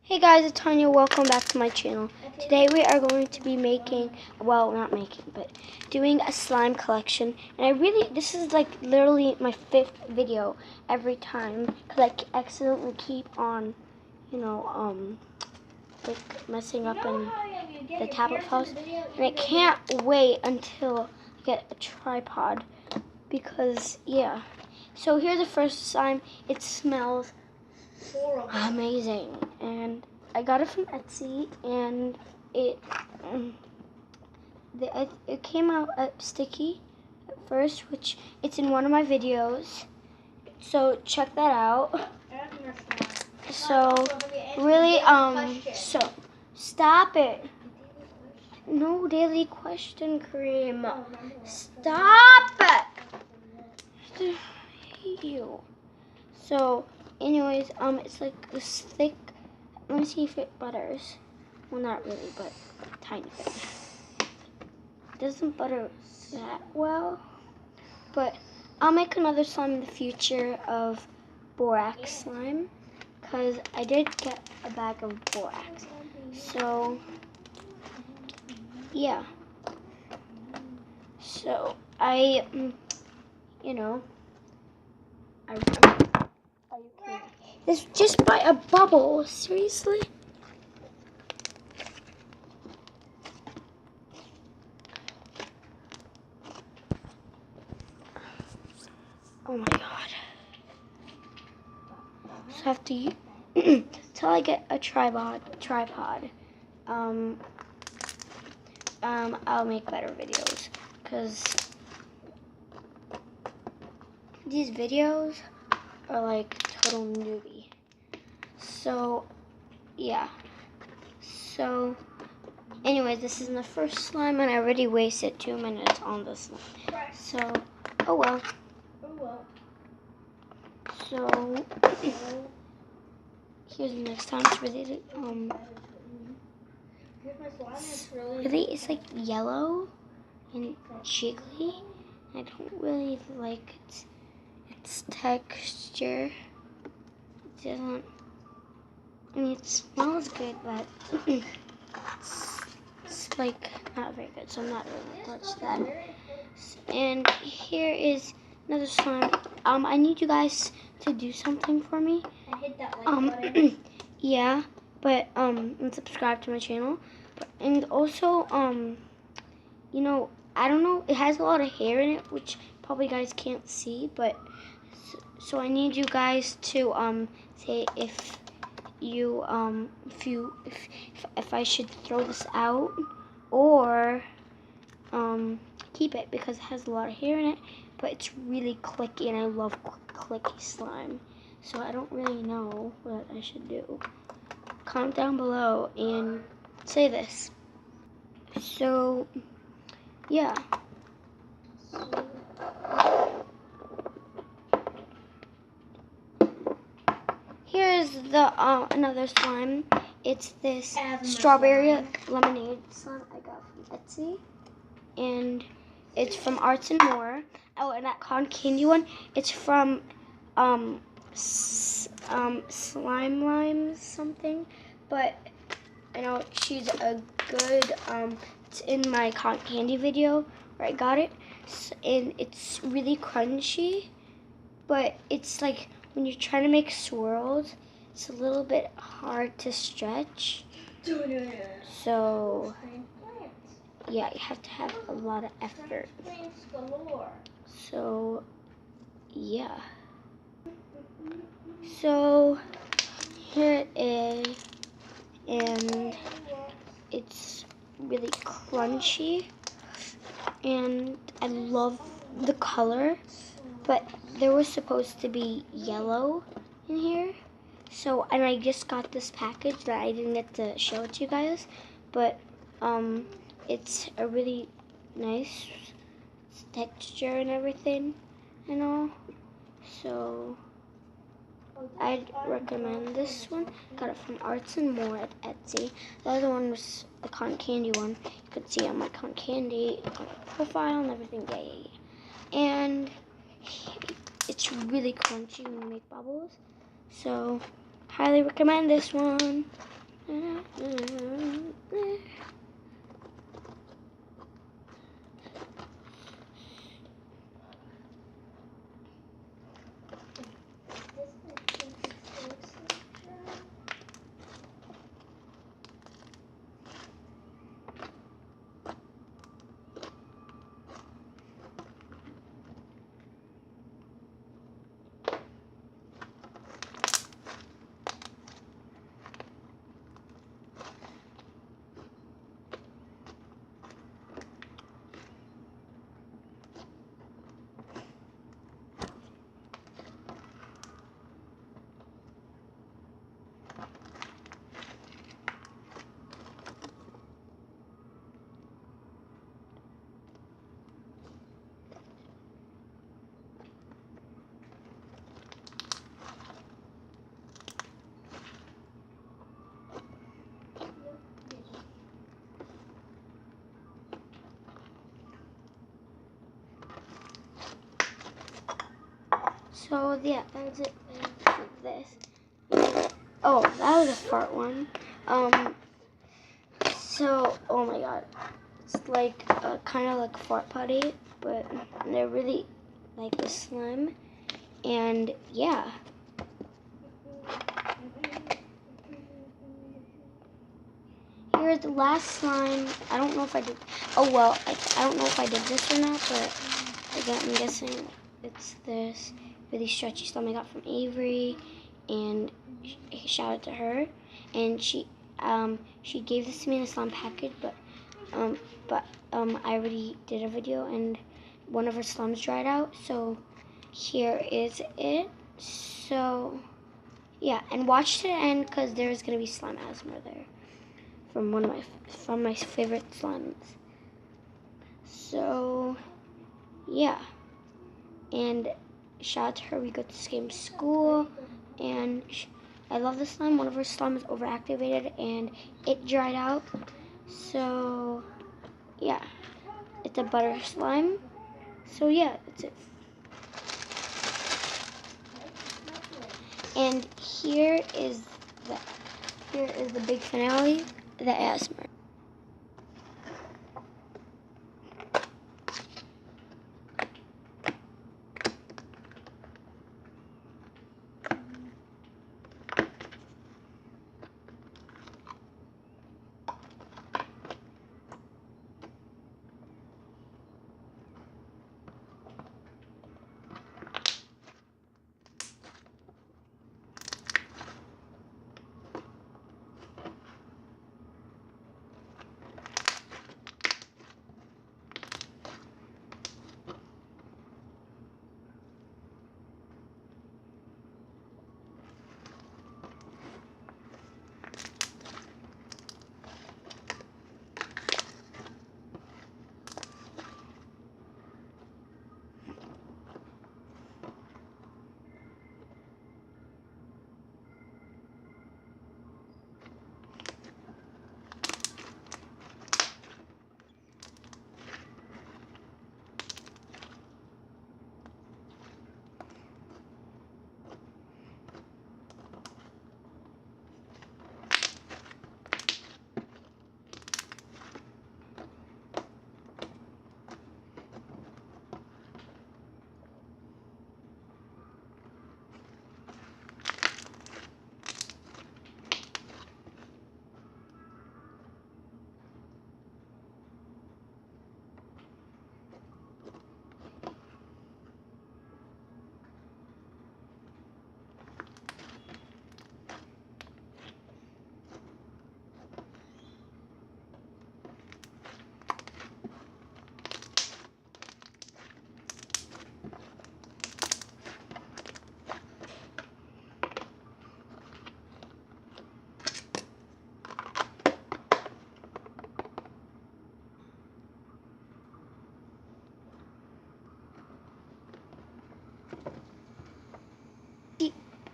Hey guys, it's Tanya. Welcome back to my channel. Today we are going to be making, well, not making, but doing a slime collection. And this is like literally my 5th video every time, because I accidentally keep on, like messing up in the tablet files. And I can't wait until I get a tripod, because, yeah. So here's the first slime. It smells amazing, and I got it from Etsy, and it came out sticky at first, which it's in one of my videos, so check that out. So really, so stop it. No daily question cream. Stop it. I hate you. So anyways, it's like this thick. Let me see if it butters. Well, not really, but tiny bit. It doesn't butter that well, but I'll make another slime in the future of borax slime, because I did get a bag of borax. So yeah. So I are you kidding? This just by a bubble. Seriously? Oh my god. So I have to till I get a tripod. I'll make better videos, because these videos are like total newbie. So yeah. So anyways, this is my first slime, and I already wasted 2 minutes on this one. So oh well. So here's the next time. It's really it's like yellow and jiggly. I don't really like its texture. It doesn't. I mean, it smells good, but it's like not very good. So I'm not really gonna touch that. And here is another slime. I need you guys to do something for me. I hit that like button. Yeah, but and subscribe to my channel. And also I don't know, it has a lot of hair in it, which probably guys can't see, but so I need you guys to say if I should throw this out or keep it, because it has a lot of hair in it, but it's really clicky, and I love clicky slime. So I don't really know what I should do. Comment down below and say this. So yeah. Here's the another slime. It's this strawberry lemonade slime I got from Etsy, and it's from Arts and More. Oh, and that cotton candy one, it's from Slime Lime something, but I know she's a good it's in my cotton candy video where I got it, and it's really crunchy, but it's like when you're trying to make swirls, it's a little bit hard to stretch. So yeah, you have to have a lot of effort. So yeah. So here it is, and it's really crunchy, and I love the color, but there was supposed to be yellow in here. So, and I just got this package that I didn't get to show it to you guys, but it's a really nice texture and everything and all. So I'd recommend this one. Got it from Arts and More at Etsy. The other one was the cotton candy one. You could see on my cotton candy profile and everything. Yeah. And it's really crunchy when you make bubbles. So highly recommend this one. So yeah, that's it for this. Oh, that was a fart one. So oh my god, it's like kind of like fart putty, but they're really like the slime, and yeah. Here's the last slime. I don't know if I did. Oh well, I don't know if I did this or not, but again, I'm guessing it's this really stretchy slime I got from Avery, and shout out to her. And she gave this to me in a slime package, but I already did a video and one of her slimes dried out. So here is it. So yeah, and watch to the end because there's gonna be slime ASMR there from my favorite slimes. So yeah, and shout out to her. We got to same school, and I love this slime. One of her slime is overactivated and it dried out. So yeah, it's a butter slime. So yeah, that's it. And here is the big finale, the ASMR.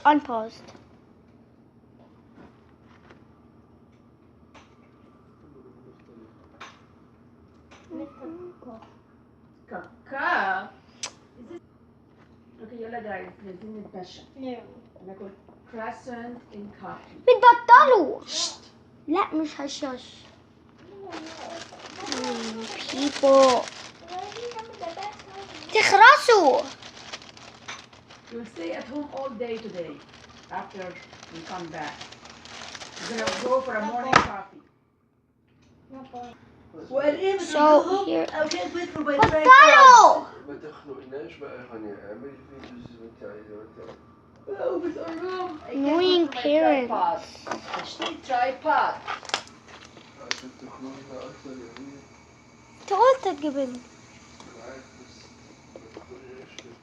Unpaused. Kaka. Okay, yalla guys, لازم نتمشى. No. ناكل croissant in coffee. بتبطلوا. لا مش هشاش. People. تخرسوا. You'll stay at home all day today after we come back. We're gonna go for a morning coffee. So here. I can't wait for my بطلوا. ما تخنقناش بقى يا هانية، اعملي فيديوز اللي انت عايزاه وانت Oh, with our room. I can't Annoying wait for my tripod. parents. اشتري tripod. عشان تخنقنا اكتر يا هانية. انت قلت تجيبني. انا عارف بس ما تخنقناش كده.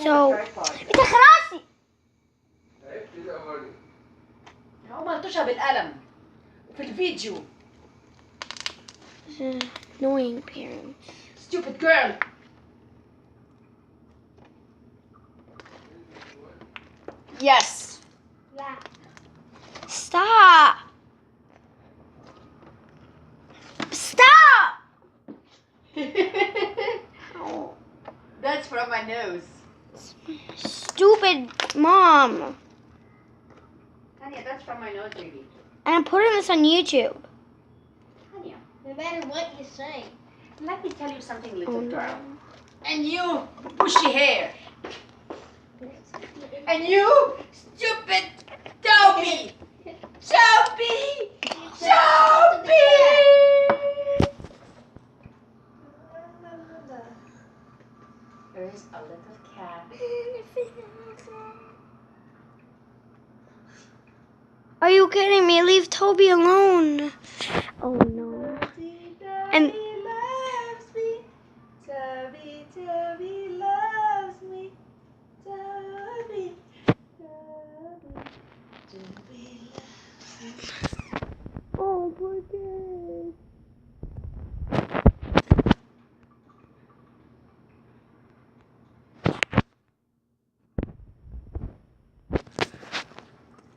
So. tripod. بتخرسي. عيب كده يا هانية. هو ما قلتوشها بالقلم في الفيديو. Annoying parents. Stupid girl. Yes. Yeah. Stop. Stop. Oh, That's from my nose. stupid mom. Tanya, that's from my nose, baby. And I'm putting this on YouTube. Tanya, No matter what you say. let me tell you something, little Oh, no. girl. And you, bushy hair. And you, stupid Toby. Toby. Toby. There's a little cat. Are you kidding me? Leave Toby alone. Oh no. And loves me. Toby, Toby loves me. Toby, Toby, Toby loves me. oh, poor kid.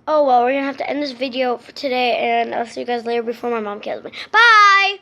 Oh well, we're gonna have to end this video for today, and I'll see you guys later before my mom kills me. Bye!